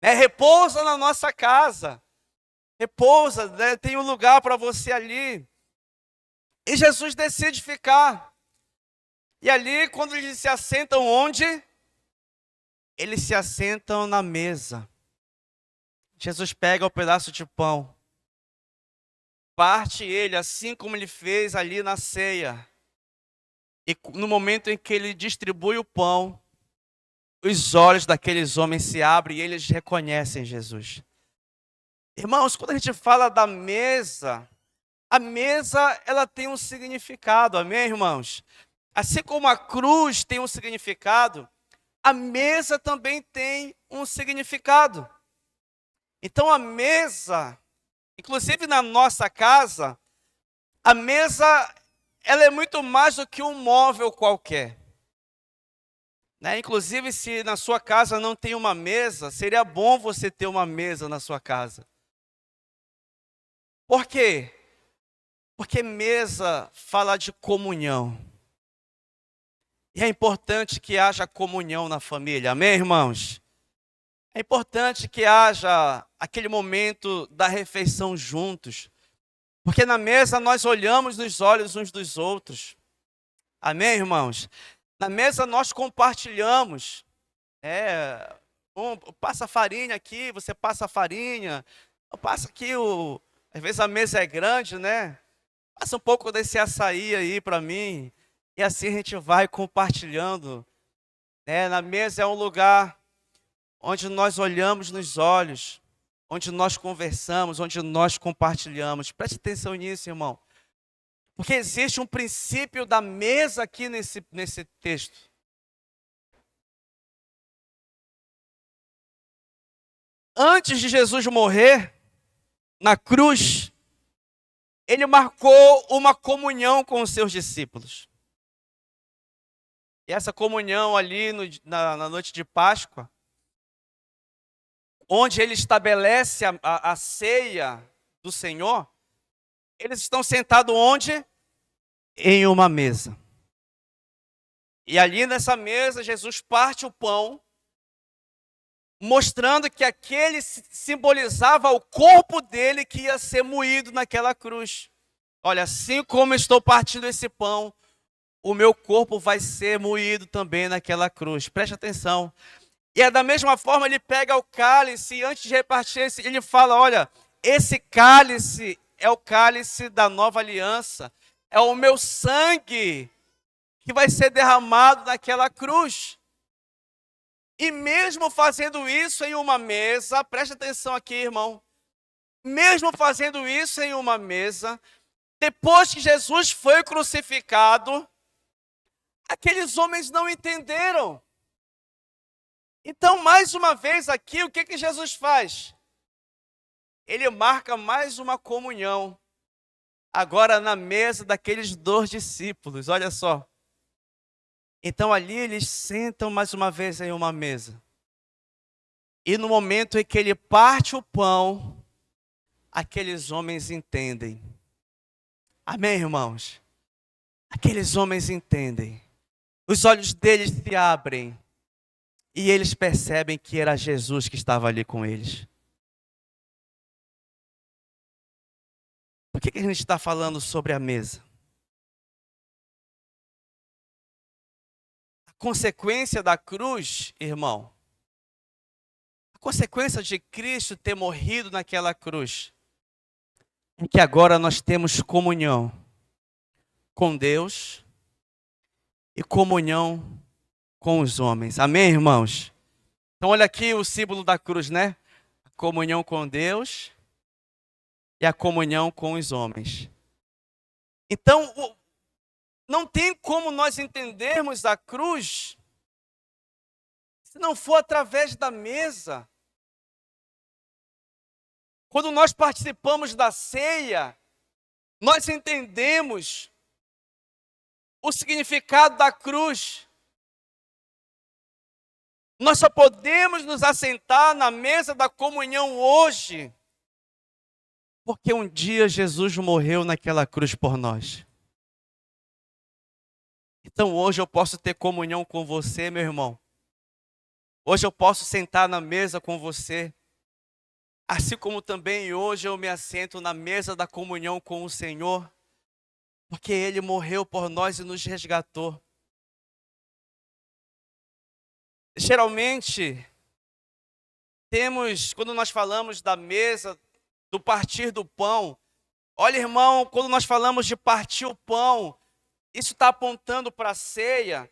Repousa na nossa casa. Repousa, né? Tem um lugar para você ali. E Jesus decide ficar. E ali, quando eles se assentam onde? Eles se assentam na mesa. Jesus pega o pedaço de pão, parte ele, assim como ele fez ali na ceia. E no momento em que ele distribui o pão, os olhos daqueles homens se abrem e eles reconhecem Jesus. Irmãos, quando a gente fala da mesa, a mesa ela tem um significado, amém, irmãos? Assim como a cruz tem um significado, a mesa também tem um significado. Então a mesa, inclusive na nossa casa, a mesa ela é muito mais do que um móvel qualquer. Né? Inclusive, se na sua casa não tem uma mesa, seria bom você ter uma mesa na sua casa. Por quê? Porque mesa fala de comunhão. E é importante que haja comunhão na família, amém, irmãos? É importante que haja aquele momento da refeição juntos. Porque na mesa nós olhamos nos olhos uns dos outros. Amém, irmãos? Na mesa nós compartilhamos. Passa farinha aqui, você passa farinha. Passa aqui às vezes a mesa é grande, né? Passa um pouco desse açaí aí para mim. E assim a gente vai compartilhando. Né? Na mesa é um lugar onde nós olhamos nos olhos, onde nós conversamos, onde nós compartilhamos. Preste atenção nisso, irmão. Porque existe um princípio da mesa aqui nesse texto. Antes de Jesus morrer na cruz, ele marcou uma comunhão com os seus discípulos. E essa comunhão ali na noite de Páscoa, onde ele estabelece a ceia do Senhor, eles estão sentados onde? Em uma mesa. E ali nessa mesa, Jesus parte o pão, mostrando que aquele simbolizava o corpo dele que ia ser moído naquela cruz. Olha, assim como eu estou partindo esse pão, o meu corpo vai ser moído também naquela cruz. Preste atenção. E é da mesma forma, ele pega o cálice e antes de repartir, ele fala, olha, esse cálice é o cálice da nova aliança. É o meu sangue que vai ser derramado naquela cruz. E mesmo fazendo isso em uma mesa, preste atenção aqui, irmão. Mesmo fazendo isso em uma mesa, depois que Jesus foi crucificado, aqueles homens não entenderam. Então, mais uma vez aqui, o que Jesus faz? Ele marca mais uma comunhão. Agora na mesa daqueles 2 discípulos, olha só. Então ali eles sentam mais uma vez em uma mesa. E no momento em que ele parte o pão, aqueles homens entendem. Amém, irmãos? Aqueles homens entendem. Os olhos deles se abrem. E eles percebem que era Jesus que estava ali com eles. Por que a gente está falando sobre a mesa? A consequência da cruz, irmão, a consequência de Cristo ter morrido naquela cruz, é que agora nós temos comunhão com Deus e comunhão com os homens. Amém, irmãos? Então olha aqui o símbolo da cruz, né? A comunhão com Deus e a comunhão com os homens. Então, não tem como nós entendermos a cruz se não for através da mesa. Quando nós participamos da ceia, nós entendemos o significado da cruz. Nós só podemos nos assentar na mesa da comunhão hoje, porque um dia Jesus morreu naquela cruz por nós. Então hoje eu posso ter comunhão com você, meu irmão. Hoje eu posso sentar na mesa com você. Assim como também hoje eu me assento na mesa da comunhão com o Senhor. Porque Ele morreu por nós e nos resgatou. Geralmente, quando nós falamos da mesa, do partir do pão. Olha, irmão, quando nós falamos de partir o pão, isso está apontando para a ceia.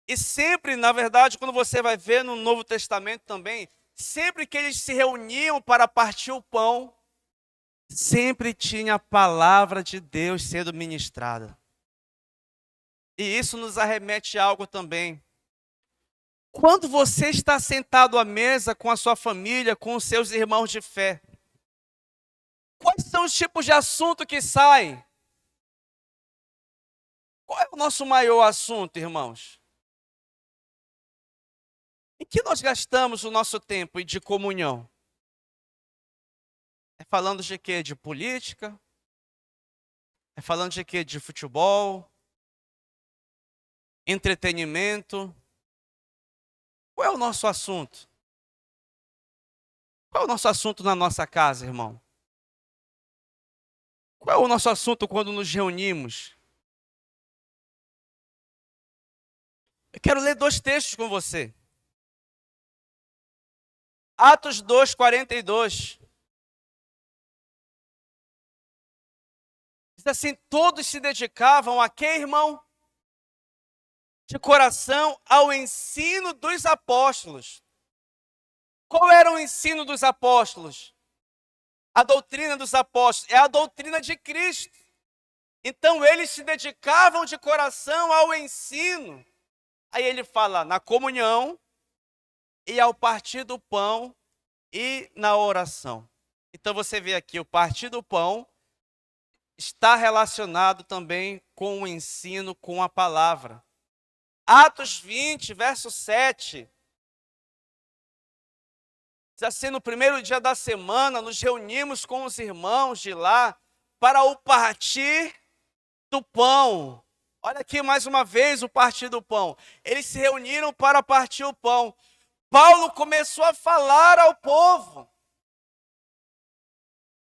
E sempre, na verdade, quando você vai ver no Novo Testamento também, sempre que eles se reuniam para partir o pão, sempre tinha a palavra de Deus sendo ministrada. E isso nos arremete a algo também. Quando você está sentado à mesa com a sua família, com os seus irmãos de fé, quais são os tipos de assunto que saem? Qual é o nosso maior assunto, irmãos? Em que nós gastamos o nosso tempo de comunhão? É falando de quê? De política? É falando de quê? De futebol? Entretenimento? Qual é o nosso assunto? Qual é o nosso assunto na nossa casa, irmão? Qual é o nosso assunto quando nos reunimos? Eu quero ler 2 textos com você. Atos 2:42. Diz assim: todos se dedicavam a quê, irmão? De coração ao ensino dos apóstolos. Qual era o ensino dos apóstolos? A doutrina dos apóstolos é a doutrina de Cristo. Então eles se dedicavam de coração ao ensino. Aí ele fala na comunhão e ao partir do pão e na oração. Então você vê aqui o partir do pão está relacionado também com o ensino, com a palavra. Atos 20, verso 7. Diz assim: no primeiro dia da semana, nos reunimos com os irmãos de lá para o partir do pão. Olha aqui mais uma vez o partir do pão. Eles se reuniram para partir o pão. Paulo começou a falar ao povo.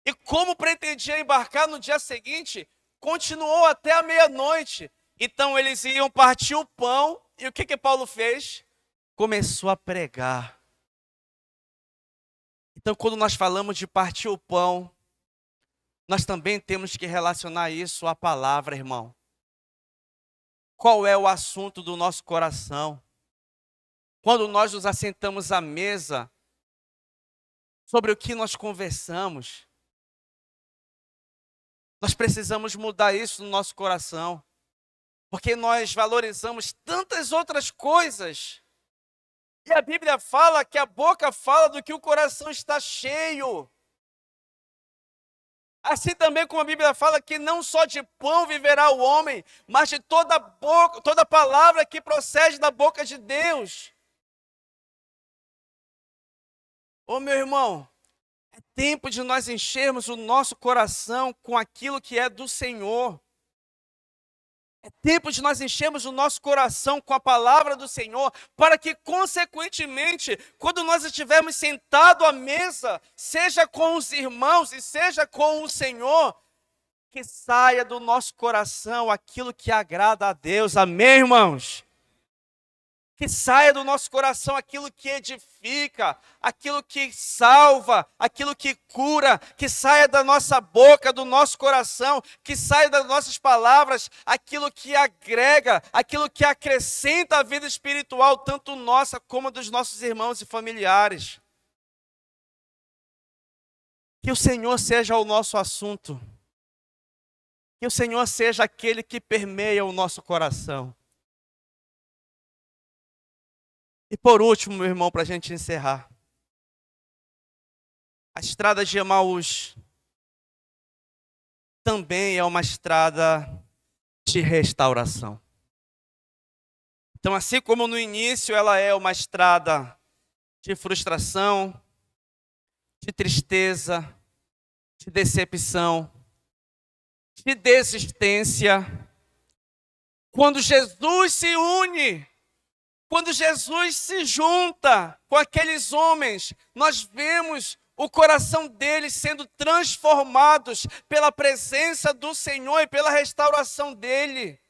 E como pretendia embarcar no dia seguinte, continuou até a meia-noite. Então eles iam partir o pão. E o que Paulo fez? Começou a pregar. Então, quando nós falamos de partir o pão, nós também temos que relacionar isso à palavra, irmão. Qual é o assunto do nosso coração? Quando nós nos assentamos à mesa, sobre o que nós conversamos, nós precisamos mudar isso no nosso coração, porque nós valorizamos tantas outras coisas. E a Bíblia fala que a boca fala do que o coração está cheio. Assim também como a Bíblia fala que não só de pão viverá o homem, mas de toda palavra que procede da boca de Deus. Ô meu irmão, é tempo de nós enchermos o nosso coração com aquilo que é do Senhor. É tempo de nós enchermos o nosso coração com a palavra do Senhor, para que, consequentemente, quando nós estivermos sentados à mesa, seja com os irmãos e seja com o Senhor, que saia do nosso coração aquilo que agrada a Deus. Amém, irmãos? Que saia do nosso coração aquilo que edifica, aquilo que salva, aquilo que cura, que saia da nossa boca, do nosso coração, que saia das nossas palavras, aquilo que agrega, aquilo que acrescenta a vida espiritual, tanto nossa como dos nossos irmãos e familiares. Que o Senhor seja o nosso assunto, que o Senhor seja aquele que permeia o nosso coração. E por último, meu irmão, para a gente encerrar. A estrada de Emaús também é uma estrada de restauração. Então, assim como no início ela é uma estrada de frustração, de tristeza, de decepção, de desistência, quando Jesus se une, quando Jesus se junta com aqueles homens, nós vemos o coração deles sendo transformados pela presença do Senhor e pela restauração dele.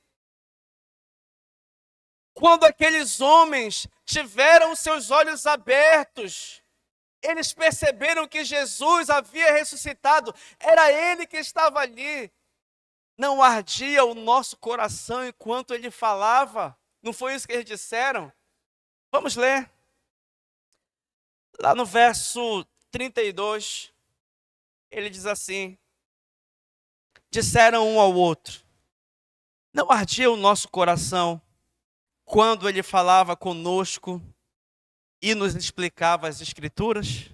Quando aqueles homens tiveram seus olhos abertos, eles perceberam que Jesus havia ressuscitado, era ele que estava ali. Não ardia o nosso coração enquanto ele falava? Não foi isso que eles disseram? Vamos ler. Lá no verso 32, ele diz assim: disseram um ao outro: Não ardia o nosso coração quando ele falava conosco e nos explicava as Escrituras?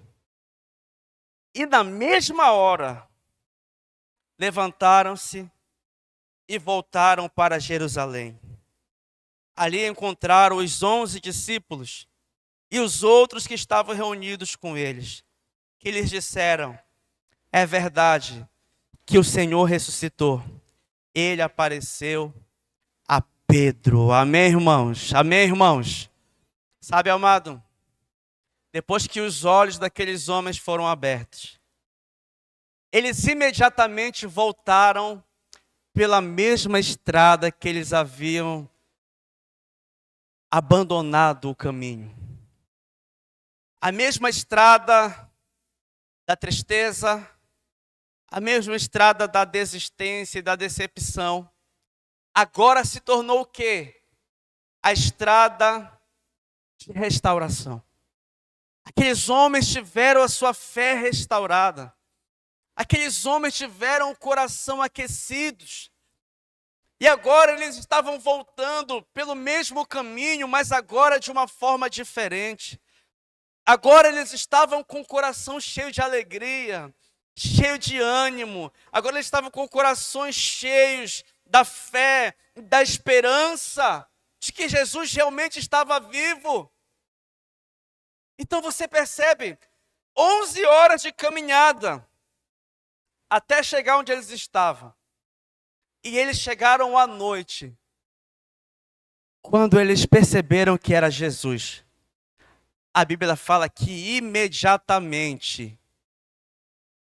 E na mesma hora, levantaram-se e voltaram para Jerusalém. Ali encontraram os 11 discípulos e os outros que estavam reunidos com eles, que lhes disseram: é verdade que o Senhor ressuscitou. Ele apareceu a Pedro. Amém, irmãos? Amém, irmãos? Sabe, amado, depois que os olhos daqueles homens foram abertos, eles imediatamente voltaram pela mesma estrada que eles haviam abandonado o caminho. A mesma estrada da tristeza, a mesma estrada da desistência e da decepção, agora se tornou o quê? A estrada de restauração. Aqueles homens tiveram a sua fé restaurada. Aqueles homens tiveram o coração aquecidos. E agora eles estavam voltando pelo mesmo caminho, mas agora de uma forma diferente. Agora eles estavam com o coração cheio de alegria, cheio de ânimo. Agora eles estavam com corações cheios da fé, da esperança de que Jesus realmente estava vivo. Então você percebe, 11 horas de caminhada até chegar onde eles estavam. E eles chegaram à noite, quando eles perceberam que era Jesus. A Bíblia fala que imediatamente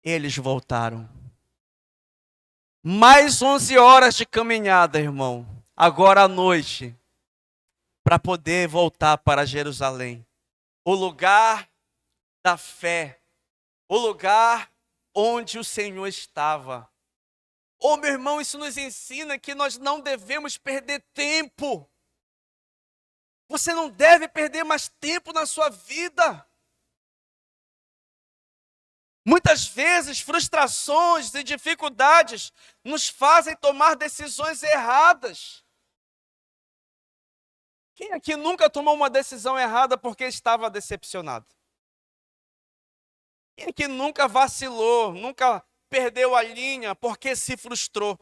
eles voltaram. Mais 11 horas de caminhada, irmão, agora à noite, para poder voltar para Jerusalém. O lugar da fé, o lugar onde o Senhor estava. Oh, meu irmão, isso nos ensina que nós não devemos perder tempo. Você não deve perder mais tempo na sua vida. Muitas vezes, frustrações e dificuldades nos fazem tomar decisões erradas. Quem aqui nunca tomou uma decisão errada porque estava decepcionado? Quem aqui nunca vacilou, nunca perdeu a linha porque se frustrou?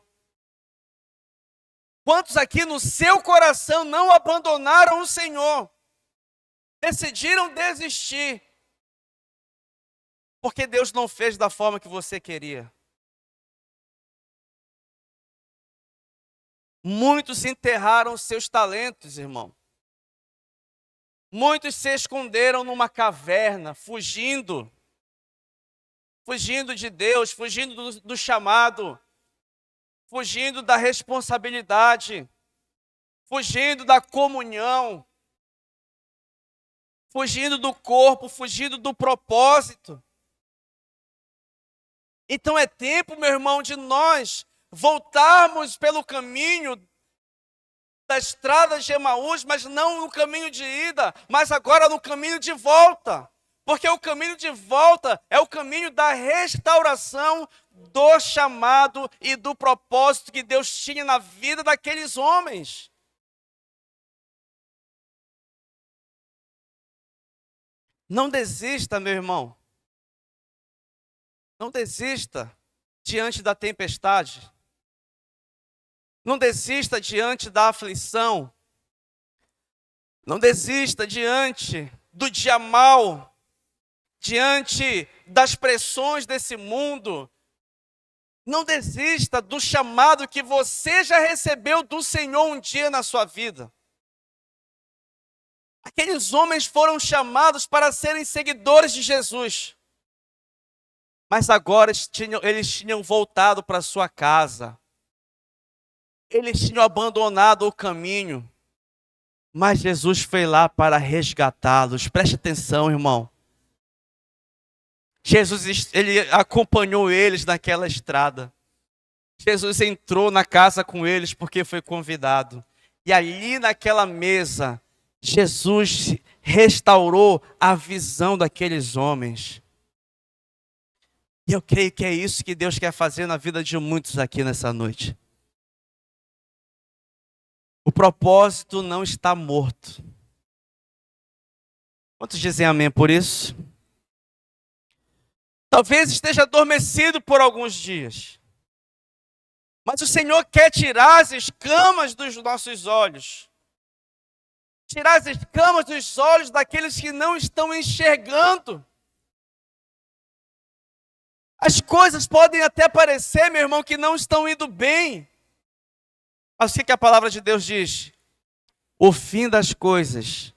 Quantos aqui no seu coração não abandonaram o Senhor? Decidiram desistir porque Deus não fez da forma que você queria. Muitos enterraram seus talentos, irmão. Muitos se esconderam numa caverna, fugindo de Deus, fugindo do chamado, fugindo da responsabilidade, fugindo da comunhão, fugindo do corpo, fugindo do propósito. Então é tempo, meu irmão, de nós voltarmos pelo caminho da estrada de Emaús, mas não no caminho de ida, mas agora no caminho de volta. Porque o caminho de volta é o caminho da restauração do chamado e do propósito que Deus tinha na vida daqueles homens. Não desista, meu irmão. Não desista diante da tempestade. Não desista diante da aflição. Não desista diante do dia mau, diante das pressões desse mundo. Não desista do chamado que você já recebeu do Senhor um dia na sua vida. Aqueles homens foram chamados para serem seguidores de Jesus. Mas agora eles tinham voltado para sua casa. Eles tinham abandonado o caminho. Mas Jesus foi lá para resgatá-los. Preste atenção, irmão. Jesus, ele acompanhou eles naquela estrada. Jesus entrou na casa com eles porque foi convidado. E ali naquela mesa, Jesus restaurou a visão daqueles homens. E eu creio que é isso que Deus quer fazer na vida de muitos aqui nessa noite. propósito não está morto. Quantos dizem amém por isso? Talvez esteja adormecido por alguns dias. Mas o Senhor quer tirar as escamas dos nossos olhos. Tirar as escamas dos olhos daqueles que não estão enxergando. As coisas podem até parecer, meu irmão, que não estão indo bem. Mas o que a palavra de Deus diz? O fim das coisas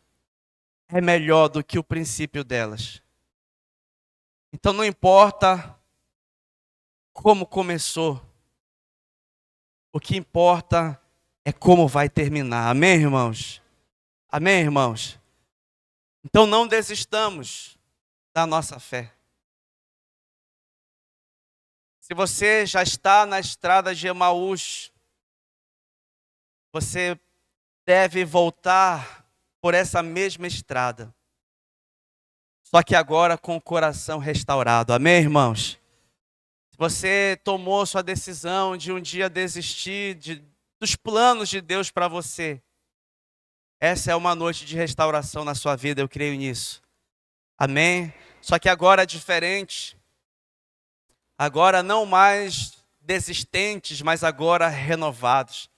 é melhor do que o princípio delas. Então não importa como começou. O que importa é como vai terminar. Amém, irmãos? Amém, irmãos? Então não desistamos da nossa fé. Se você já está na estrada de Emaús, você deve voltar por essa mesma estrada. Só que agora com o coração restaurado. Amém, irmãos? Se você tomou sua decisão de um dia desistir dos planos de Deus para você, essa é uma noite de restauração na sua vida, eu creio nisso. Amém? Só que agora é diferente. Agora não mais desistentes, mas agora renovados.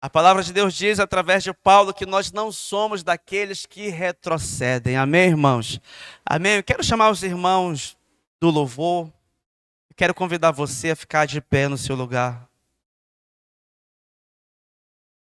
A palavra de Deus diz através de Paulo que nós não somos daqueles que retrocedem. Amém, irmãos? Amém? Eu quero chamar os irmãos do louvor. Eu quero convidar você a ficar de pé no seu lugar.